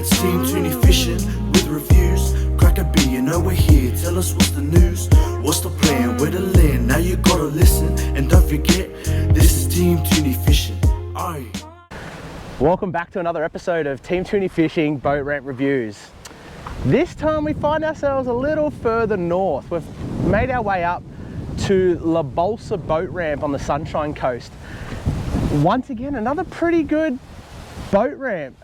It's Team Tooney fishing with reviews. Crack a beer, you know we're here. Tell us what's the news, what's the plan, where to land. Now you gotta listen, and don't forget, this is Team Tooney fishing. Aye. Welcome back to another episode of Team Tooney Fishing Boat Ramp Reviews. This time we find ourselves a little further north. We've made our way up to La Balsa Boat Ramp on the Sunshine Coast. Once again, another pretty good boat ramp.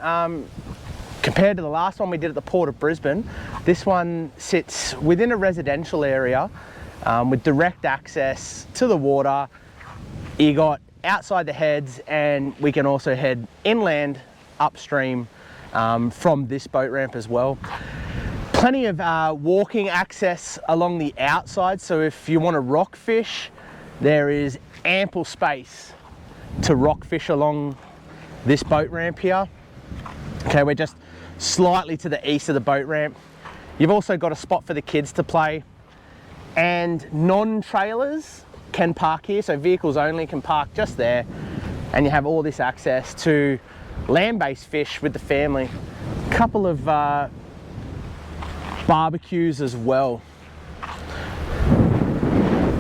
Compared to the last one we did at the Port of Brisbane, this one sits within a residential area with direct access to the water. You got outside the heads, and we can also head inland upstream from this boat ramp as well. Plenty of walking access along the outside, so if you want to rock fish, there is ample space to rock fish along this boat ramp here. Okay, we're just slightly to the east of the boat ramp. You've also got a spot for the kids to play, and non-trailers can park here, so vehicles only can park just there, and you have all this access to land-based fish with the family. A couple of barbecues as well.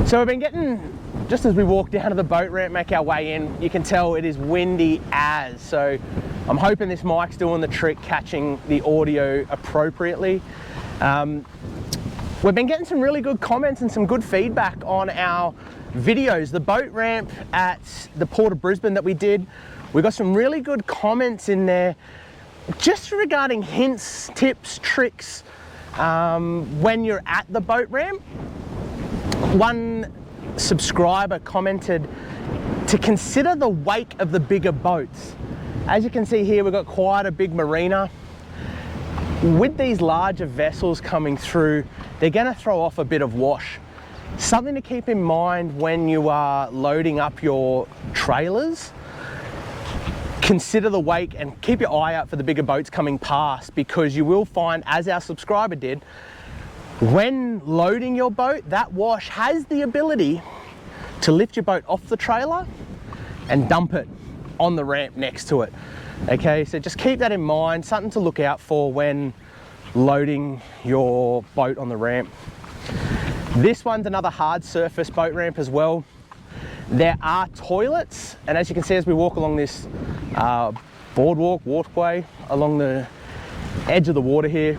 So we've been getting, just as we walk down to the boat ramp, make our way in, you can tell it is windy as, so I'm hoping this mic's doing the trick, catching the audio appropriately. We've been getting some really good comments and some good feedback on our videos. The boat ramp at the Port of Brisbane that we did, we got some really good comments in there just regarding hints, tips, tricks when you're at the boat ramp. One subscriber commented to consider the wake of the bigger boats. As you can see here, we've got quite a big marina. With these larger vessels coming through, they're going to throw off a bit of wash. Something to keep in mind when you are loading up your trailers. Consider the wake and keep your eye out for the bigger boats coming past, because you will find, as our subscriber did, when loading your boat, that wash has the ability to lift your boat off the trailer and dump it on the ramp next to it. Okay, so just keep that in mind, something to look out for when loading your boat on the ramp. This one's another hard surface boat ramp as well. There are toilets, and as you can see as we walk along this walkway along the edge of the water here,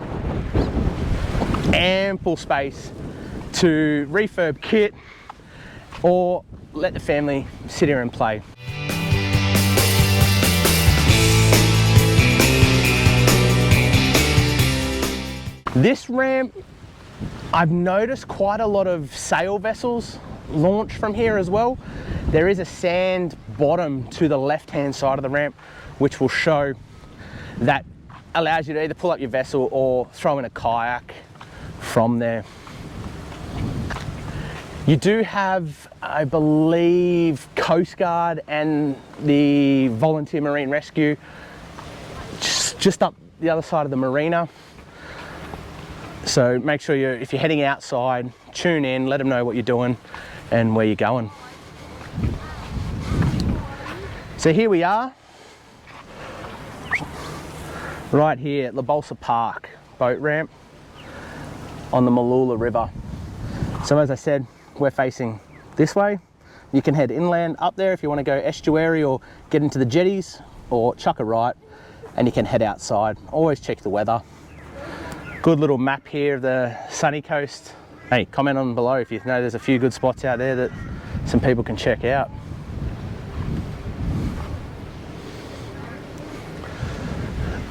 ample space to refurb kit or let the family sit here and play. This ramp, I've noticed quite a lot of sail vessels launch from here as well. There is a sand bottom to the left-hand side of the ramp, which will show that allows you to either pull up your vessel or throw in a kayak from there. You do have, I believe, Coast Guard and the Volunteer Marine Rescue just up the other side of the marina. So make sure if you're heading outside, tune in, let them know what you're doing and where you're going. So here we are, right here at La Balsa Park Boat Ramp on the Mooloolah River. So as I said, we're facing this way. You can head inland up there if you want to go estuary or get into the jetties, or chuck a right and you can head outside. Always check the weather. Good little map here of the sunny coast. Hey, comment on below if you know there's a few good spots out there that some people can check out.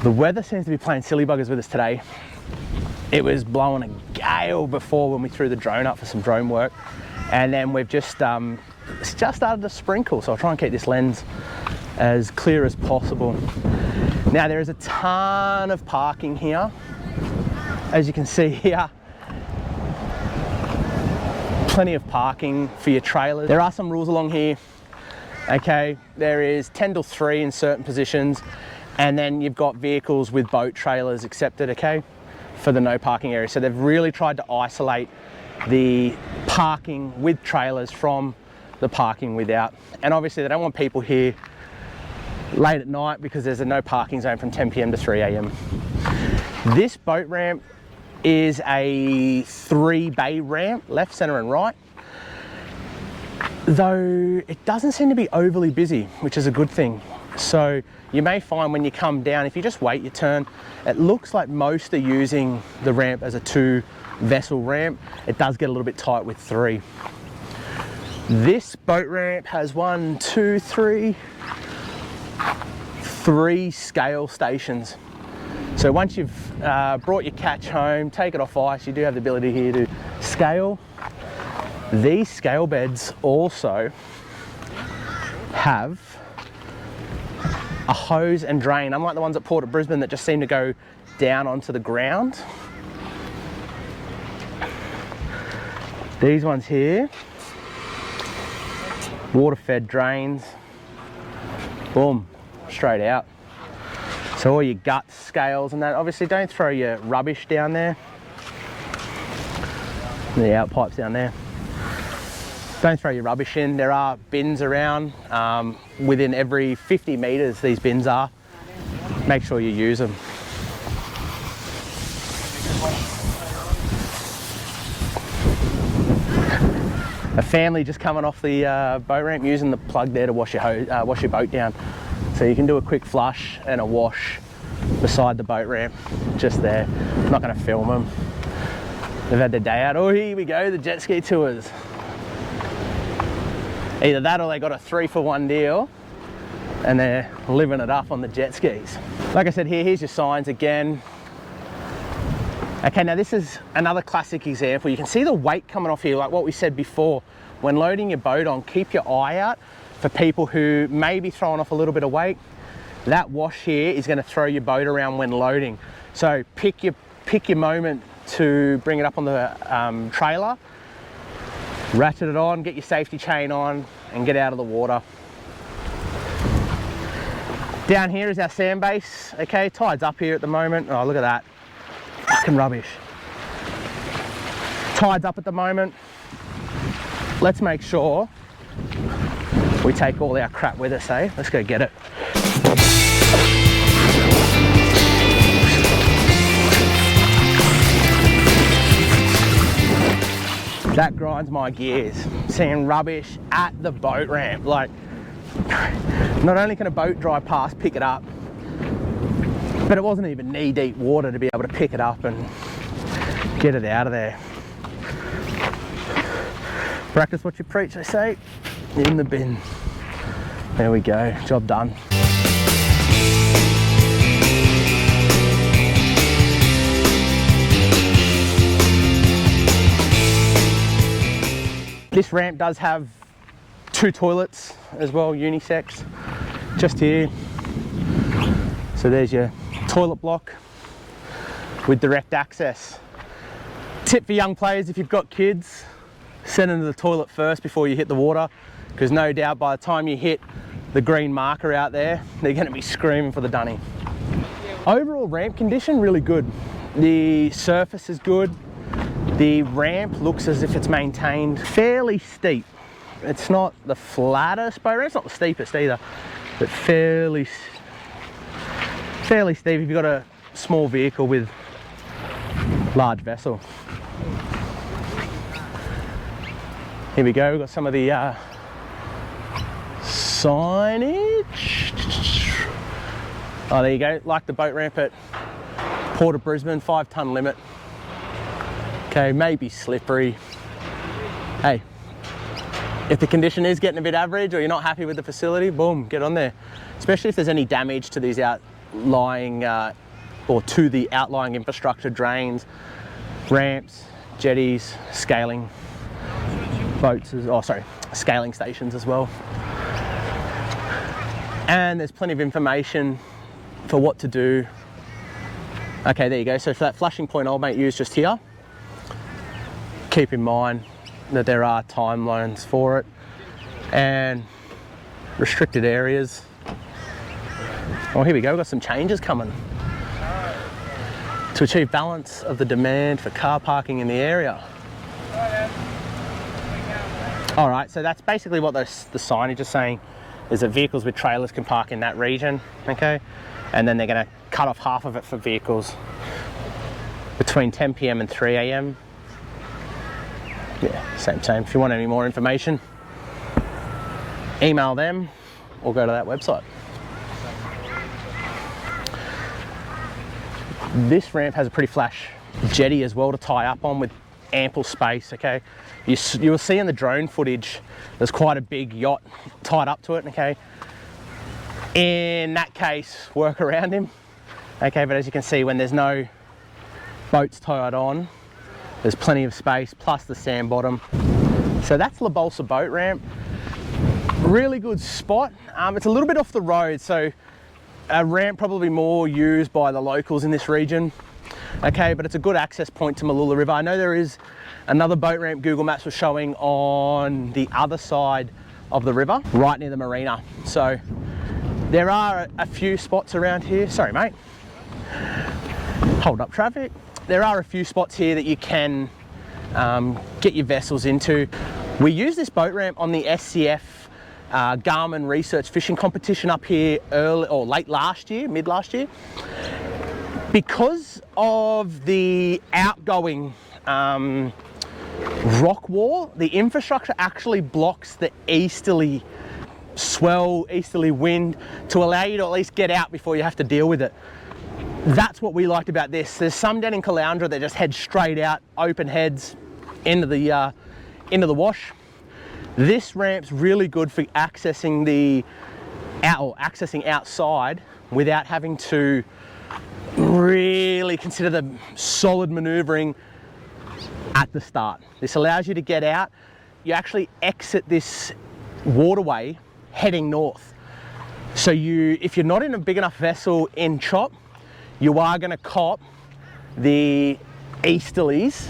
The weather seems to be playing silly buggers with us today. It was blowing a gale before when we threw the drone up for some drone work, and then we've just started to sprinkle, so I'll try and keep this lens as clear as possible. Now there is a ton of parking here. As you can see here, plenty of parking for your trailers. There are some rules along here. Okay, there is 10 till 3 in certain positions, and then you've got vehicles with boat trailers accepted, okay, for the no parking area. So they've really tried to isolate the parking with trailers from the parking without. And obviously they don't want people here late at night because there's a no parking zone from 10 PM to 3 AM. This boat ramp is a 3-bay ramp, left, center and right. Though it doesn't seem to be overly busy, which is a good thing. So you may find when you come down, if you just wait your turn, it looks like most are using the ramp as a 2-vessel ramp. It does get a little bit tight with 3. This boat ramp has 3 scale stations. So once you've brought your catch home, take it off ice, you do have the ability here to scale. These scale beds also have a hose and drain, unlike the ones at Port of Brisbane that just seem to go down onto the ground. These ones here, water-fed drains, boom, straight out. So all your guts, scales and that, obviously don't throw your rubbish down there. The outpipes down there. Don't throw your rubbish in. There are bins around. Within every 50 metres these bins are. Make sure you use them. A family just coming off the boat ramp using the plug there to wash your boat down. So you can do a quick flush and a wash beside the boat ramp, just there. I'm not going to film them. They've had their day out. Oh, here we go, the jet ski tours. Either that or they got a 3-for-1 deal and they're living it up on the jet skis. Like I said, here's your signs again. Okay, now this is another classic example. You can see the weight coming off here, like what we said before. When loading your boat on, keep your eye out for people who may be throwing off a little bit of weight. That wash here is going to throw your boat around when loading. So pick your moment to bring it up on the trailer, ratchet it on, get your safety chain on and get out of the water. Down here is our sand base. Okay, tide's up here at the moment. Oh, look at that. Fucking rubbish. Tide's up at the moment. Let's make sure we take all our crap with us, eh? Let's go get it. That grinds my gears, seeing rubbish at the boat ramp. Like, not only can a boat drive past, pick it up, but it wasn't even knee-deep water to be able to pick it up and get it out of there. Practice what you preach, they say, in the bin. There we go, job done. This ramp does have 2 toilets as well, unisex, just here. So there's your toilet block with direct access. Tip for young players, if you've got kids, send them to the toilet first before you hit the water, because no doubt by the time you hit the green marker out there, they're going to be screaming for the dunny. Overall ramp condition, really good. The surface is good. The ramp looks as if it's maintained. Fairly steep. It's not the flattest boat ramp, it's not the steepest either, but fairly steep if you've got a small vehicle with large vessel. Here we go, we've got some of the signage. Oh, there you go, like the boat ramp at Port of Brisbane, 5-ton limit. Okay, maybe slippery. Hey, if the condition is getting a bit average or you're not happy with the facility, boom, get on there. Especially if there's any damage to these outlying or to the outlying infrastructure, drains, ramps, jetties, scaling boats, scaling stations as well. And there's plenty of information for what to do. Okay, there you go. So for that flushing point old mate used just here, keep in mind that there are timelines for it and restricted areas. Oh, here we go, we've got some changes coming to achieve balance of the demand for car parking in the area. All right, so that's basically what the signage is saying, is that vehicles with trailers can park in that region, okay? and then they're going to cut off half of it for vehicles between 10 p.m. and 3 a.m. Yeah, same. If you want any more information, email them or go to that website. This ramp has a pretty flash jetty as well to tie up on with ample space, okay? You will see in the drone footage, there's quite a big yacht tied up to it, okay? In that case, work around him, okay? But as you can see, when there's no boats tied on, there's plenty of space, plus the sand bottom. So that's the Balsa Boat Ramp. Really good spot. It's a little bit off the road, so a ramp probably more used by the locals in this region. Okay, but it's a good access point to Mooloolah River. I know there is another boat ramp Google Maps was showing on the other side of the river, right near the marina. So there are a few spots around here. Sorry, mate. Hold up traffic. There are a few spots here that you can get your vessels into. We use this boat ramp on the SCF Garmin Research Fishing Competition up here late last year, mid last year. Because of the outgoing rock wall, the infrastructure actually blocks the easterly swell, easterly wind to allow you to at least get out before you have to deal with it. That's what we liked about this. There's some down in Caloundra that just head straight out, open heads into the wash. This ramp's really good for accessing accessing outside without having to really consider the solid maneuvering at the start. This allows you to get out. You actually exit this waterway heading north. So if you're not in a big enough vessel in chop, you are going to cop the easterlies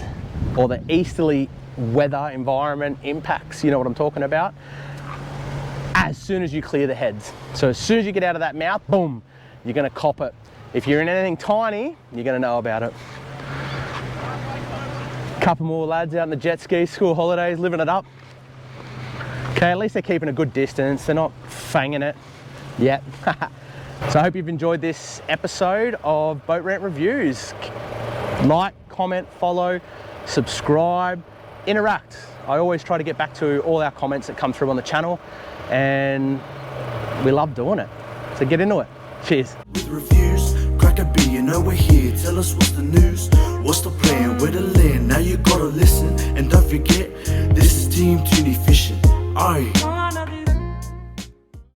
or the easterly weather environment impacts, you know what I'm talking about, as soon as you clear the heads. So as soon as you get out of that mouth, boom, you're going to cop it. If you're in anything tiny, you're going to know about it. Couple more lads out in the jet ski, school holidays, living it up. Okay, at least they're keeping a good distance. They're not fanging it yet. So I hope you've enjoyed this episode of Boat Ramp Reviews. Like, comment, follow, subscribe, interact. I always try to get back to all our comments that come through on the channel, and we love doing it. So get into it. Cheers. With reviews, crack a beer, you know we're here. Tell us what's the news, what's the plan, where to land. Now you gotta listen, and don't forget, this is Team Tooney Fishing. Aye.